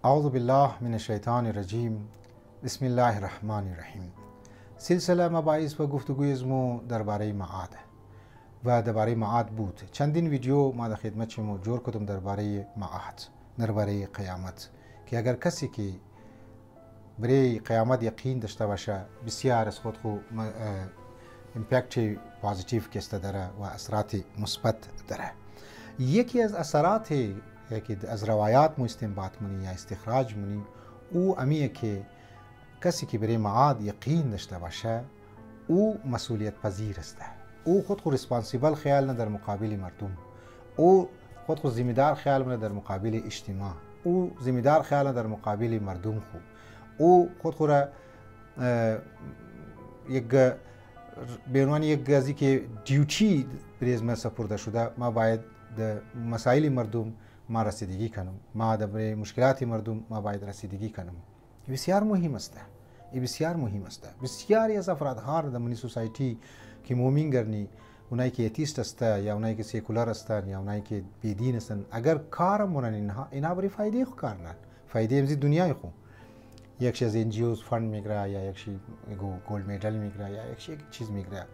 اعوذ بالله من الشیطان الرجیم. بسم الله الرحمن الرحیم. سلسله مباحث و گفتگوی زمو درباره معاد و درباره معاد بود. چندین ویدیو ما در خدمت شما جور کردم درباره معاد، درباره قیامت، که اگر کسی که برای قیامت یقین داشته باشه بسیار از خود امپکت پازیتیو کسته داره و اثرات مثبت داره. یکی از اثرات که از روایات مو استنباط منی یا استخراج منی او امیه که کسی که برای معاد یقین داشته باشه او مسئولیت پذیر است. او خود ریسپانسیبل خیال نه در مقابل مردم، او خود ذمہ دار خیال نه در مقابل اجتماع، او ذمہ دار خیال نه در مقابل مردم خو، او خود را یک به عنوان یک گازی که دیوتی بریز من سپرده شده، ما باید در مسائل مردم ما رسیدگی کنم، ما در مشکلات مردم ما باید رسیدگی کنم. بسیار مهم است. بسیار مهم است. بسیاری از افراد ها در منی سوسایتی که مومین گرنی، اونایی که اتیست است یا اونایی که سیکولار هستند یا اونایی که بیدین هستند، اگر کار مونن اینها برای فایده خو کار نه، فایده امروز دنیای خو. یکش از NGOs فند میگیره یا یکشی گولد مدال میگیره یا یکشی چیز میگیره،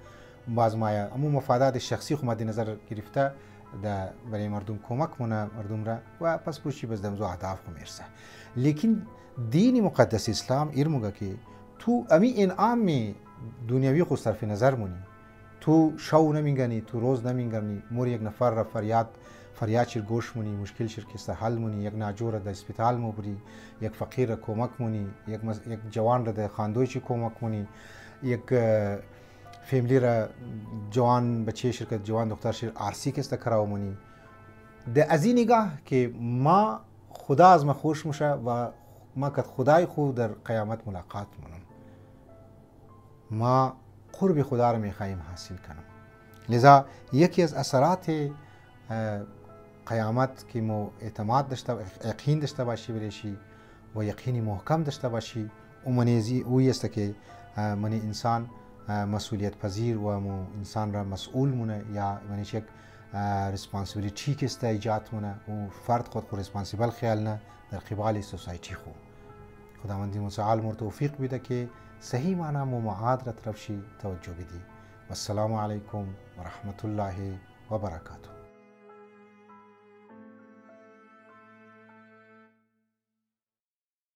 باز مایا اما مفادات شخصی خو مد نظر گرفته در برای مردم کمک مونه مردم را و پس پوشی بس دمزو اهداف خو میرسه. لیکن دین مقدس اسلام ایرموگه که تو امی انعام دنیوی خو صرف نظر مونی، تو شو نمیگنی، تو روز نمیگنی، مور یک نفر را فریاد شیر گوش مونی، مشکل شیر کسته حل مونی، یک ناجور در اسپیتال مبری، یک فقیر را کمک مونی، یک جوان را در خاندوی چی کمک مونی، یک فیملی را جوان بچه شرکت جوان دختر شیر آرسی کسته کراو مونی. ده از این نگاه که ما خدا از ما خوش میشه و ما که خدای خود در قیامت ملاقات مونم، ما قرب خدا را میخواهیم حاصل کنم. لذا یکی از اثرات قیامت که مو اعتماد داشته، یقین داشته باشی بریشی و یقینی محکم داشته باشی، اومنیزی اوی است که من انسان مسئولیت پذیر و مو انسان را مسئول مونه یا منیش یک ریسپانسیبیلیتی که است ایجاد مونه و فرد خود ریسپانسیبل خیال نه در قبال سوسایتی خو. خداوند متعال مر توفیق بده که صحیح معنی مو معاد را طرف شی توجه بدی. والسلام علیکم و رحمت الله و برکاته.